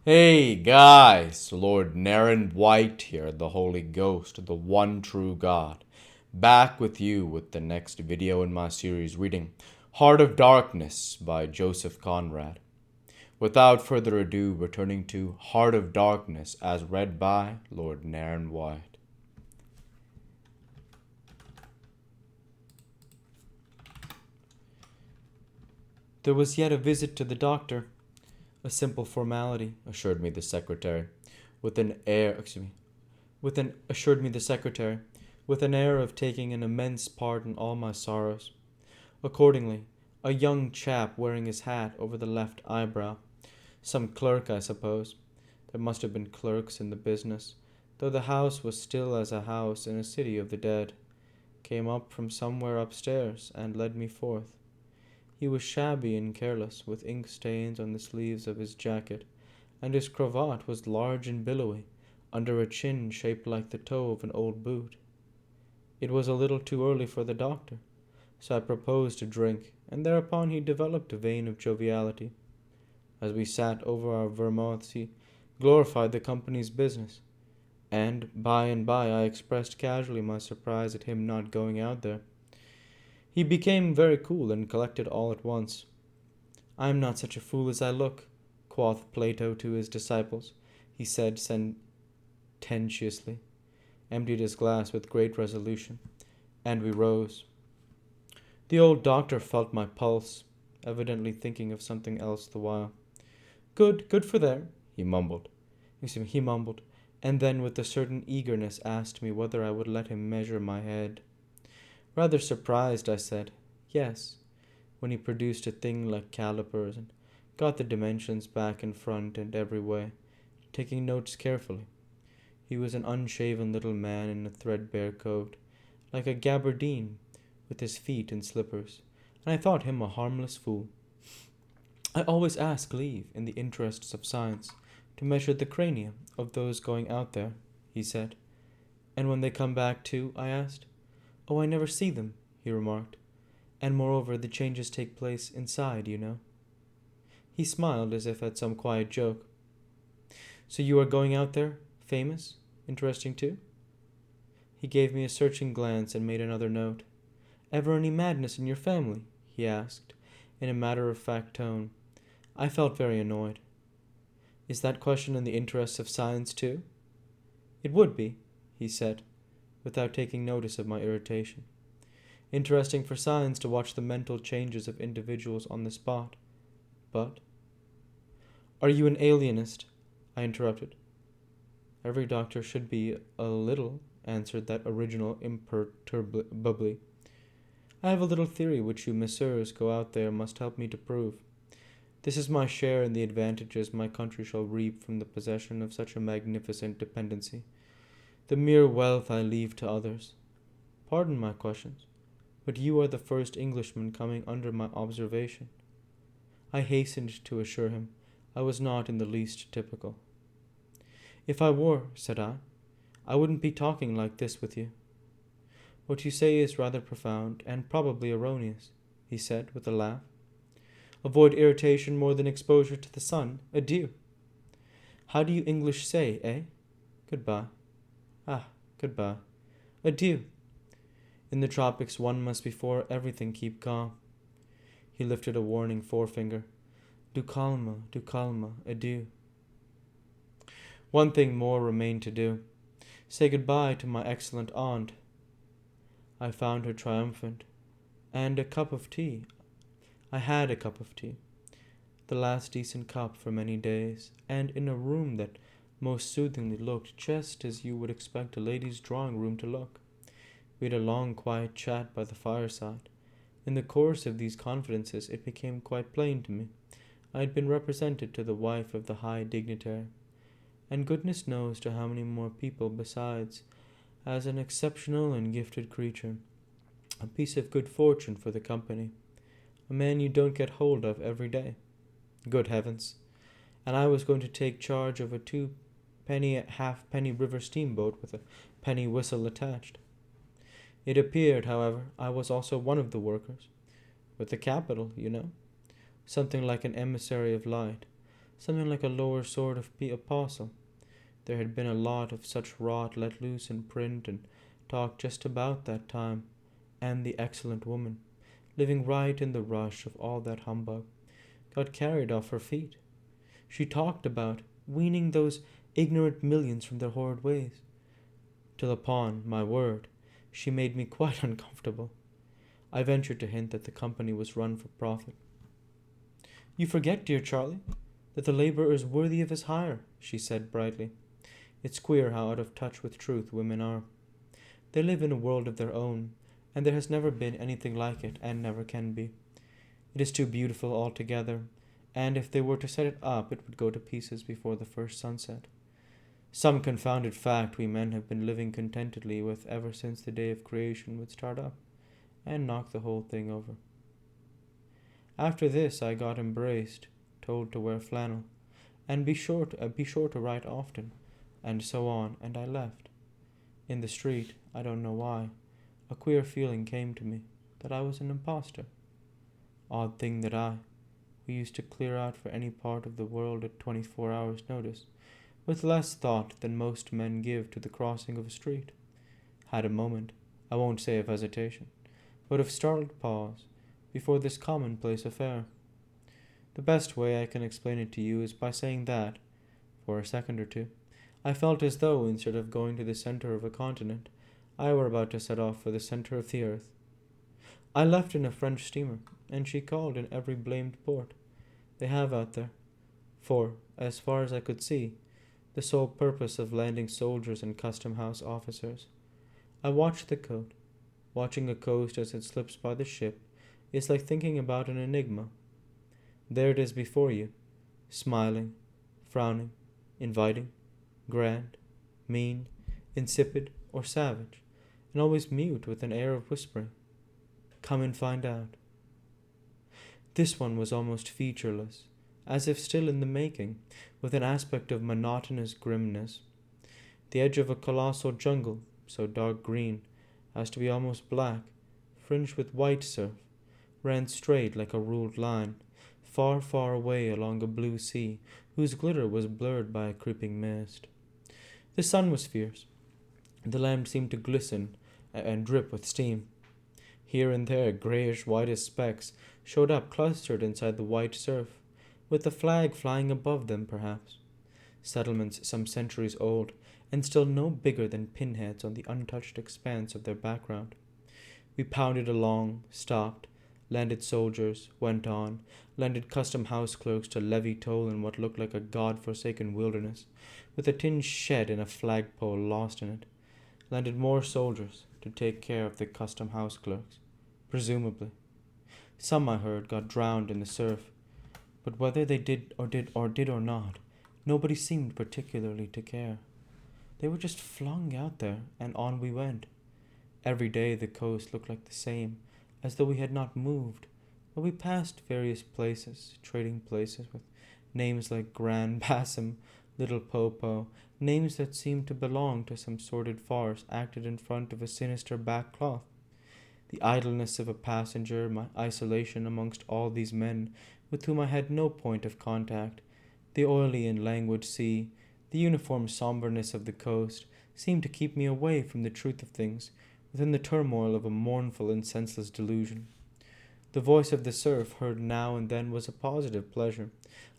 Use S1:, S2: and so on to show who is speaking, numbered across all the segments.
S1: Hey guys, Lord Naren White here, the Holy Ghost, the one true God, back with you with the next video in my series reading Heart of Darkness by Joseph Conrad. Without further ado, returning to Heart of Darkness as read by Lord Naren White. There was yet a visit to the doctor. A simple formality, assured me the secretary, with an air with an air of taking an immense part in all my sorrows. Accordingly, a young chap wearing his hat over the left eyebrow, some clerk, I suppose. There must have been clerks in the business, though the house was still as a house in a city of the dead, came up from somewhere upstairs and led me forth. He was shabby and careless, with ink stains on the sleeves of his jacket, and his cravat was large and billowy, under a chin shaped like the toe of an old boot. It was a little too early for the doctor, so I proposed a drink, and thereupon he developed a vein of joviality. As we sat over our vermouths, he glorified the company's business, and by I expressed casually my surprise at him not going out there. He became very cool and collected all at once. "I am not such a fool as I look," quoth Plato to his disciples, he said sententiously, emptied his glass with great resolution, and we rose. The old doctor felt my pulse, evidently thinking of something else the while. Good for there," he mumbled. He mumbled, and then with a certain eagerness asked me whether I would let him measure my head. Rather surprised, I said, "Yes," when he produced a thing like calipers and got the dimensions back and front and every way, taking notes carefully. He was an unshaven little man in a threadbare coat, like a gabardine, with his feet in slippers, and I thought him a harmless fool. "I always ask leave, in the interests of science, to measure the crania of those going out there," he said. "And when they come back too?" I asked. "Oh, I never see them," he remarked. "And moreover, the changes take place inside, you know." He smiled as if at some quiet joke. "So you are going out there? Famous? Interesting too?" He gave me a searching glance and made another note. "Ever any madness in your family?" he asked, in a matter-of-fact tone. I felt very annoyed. "Is that question in the interests of science too?" "It would be," he said, without taking notice of my irritation. "Interesting for science to watch the mental changes of individuals on the spot. But—" "Are you an alienist?" I interrupted. "Every doctor should be a little," answered that original imperturbably. "I have a little theory which you messieurs go out there must help me to prove. This is my share in the advantages my country shall reap from the possession of such a magnificent dependency. The mere wealth I leave to others. Pardon my questions, but you are the first Englishman coming under my observation." I hastened to assure him I was not in the least typical. "If I were," said I wouldn't be talking like this with you." "What you say is rather profound, and probably erroneous," he said with a laugh. "Avoid irritation more than exposure to the sun. Adieu." "How do you English say, eh?" "Goodbye." "Ah, goodbye." "Adieu." In the tropics one must before everything keep calm." He lifted a warning forefinger. Do calma, adieu." One thing more remained to do. Say goodbye to my excellent aunt. I found her triumphant. And a cup of tea. I had a cup of tea. The last decent cup for many days, and in a room that most soothingly looked just as you would expect a lady's drawing room to look. We had a long quiet chat by the fireside. In the course of these confidences it became quite plain to me I had been represented to the wife of the high dignitary, and goodness knows to how many more people besides, as an exceptional and gifted creature, a piece of good fortune for the company, a man you don't get hold of every day. Good heavens! And I was going to take charge of a 2-penny halfpenny river steamboat with a penny whistle attached. It appeared, however, I was also one of the workers, with the capital, you know, something like an emissary of light, something like a lower sort of apostle. There had been a lot of such rot let loose in print and talk just about that time, and the excellent woman, living right in the rush of all that humbug, got carried off her feet. She talked about weaning those ignorant millions from their horrid ways, till upon my word, she made me quite uncomfortable. I ventured to hint that the company was run for profit. You forget, dear Charlie, that the laborer is worthy of his hire, she said brightly. It's queer how out of touch with truth women are. They live in a world of their own, and there has never been anything like it, and never can be. It is too beautiful altogether, and if they were to set it up, it would go to pieces before the first sunset. Some confounded fact we men have been living contentedly with ever since the day of creation would start up, and knock the whole thing over. After this I got embraced, told to wear flannel, and be sure to write often, and so on, and I left. In the street, I don't know why, a queer feeling came to me that I was an impostor. Odd thing that I, who used to clear out for any part of the world at 24 hours' notice, with less thought than most men give to the crossing of a street, had a moment, I won't say of hesitation, but of startled pause before this commonplace affair. The best way I can explain it to you is by saying that, for a second or two, I felt as though, instead of going to the center of a continent, I were about to set off for the center of the earth. I left in a French steamer, and she called in every blamed port they have out there, for, as far as I could see, the sole purpose of landing soldiers and custom house officers. I watched the coast. Watching a coast as it slips by the ship is like thinking about an enigma. There it is before you, smiling, frowning, inviting, grand, mean, insipid, or savage, and always mute with an air of whispering. Come and find out. This one was almost featureless, as if still in the making, with an aspect of monotonous grimness. The edge of a colossal jungle, so dark green as to be almost black, fringed with white surf, ran straight like a ruled line, far, far away along a blue sea whose glitter was blurred by a creeping mist. The sun was fierce. The land seemed to glisten and drip with steam. Here and there, grayish-whitish specks showed up clustered inside the white surf, with a flag flying above them, perhaps. Settlements some centuries old, and still no bigger than pinheads on the untouched expanse of their background. We pounded along, stopped, landed soldiers, went on, landed custom house clerks to levy toll in what looked like a god-forsaken wilderness, with a tin shed and a flagpole lost in it, landed more soldiers to take care of the custom house clerks, presumably. Some, I heard, got drowned in the surf, but whether they did or not, nobody seemed particularly to care. They were just flung out there, and on we went. Every day the coast looked like the same, as though we had not moved, but we passed various places, trading places with names like Grand Bassam, Little Popo, names that seemed to belong to some sordid farce acted in front of a sinister back cloth. The idleness of a passenger, my isolation amongst all these men with whom I had no point of contact, the oily and languid sea, the uniform somberness of the coast, seemed to keep me away from the truth of things, within the turmoil of a mournful and senseless delusion. The voice of the surf heard now and then was a positive pleasure,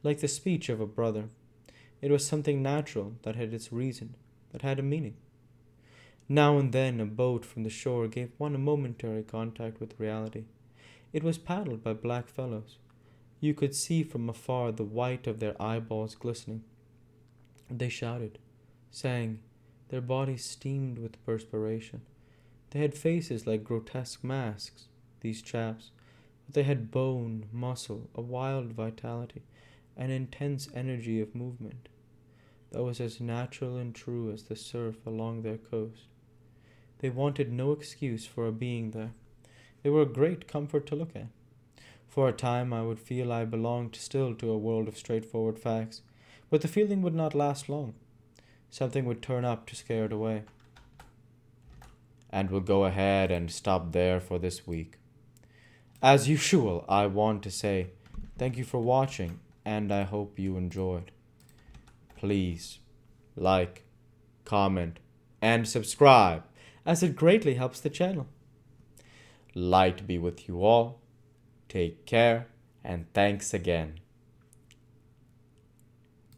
S1: like the speech of a brother. It was something natural that had its reason, that had a meaning. Now and then a boat from the shore gave one a momentary contact with reality. It was paddled by black fellows. You could see from afar the white of their eyeballs glistening. They shouted, sang, their bodies steamed with perspiration. They had faces like grotesque masks, these chaps, but they had bone, muscle, a wild vitality, an intense energy of movement that was as natural and true as the surf along their coast. They wanted no excuse for a being there. They were a great comfort to look at. For a time I would feel I belonged still to a world of straightforward facts, but the feeling would not last long. Something would turn up to scare it away. And we'll go ahead and stop there for this week. As usual, I want to say thank you for watching, and I hope you enjoyed. Please like, comment, and subscribe, as it greatly helps the channel. Light be with you all. Take care, and thanks again.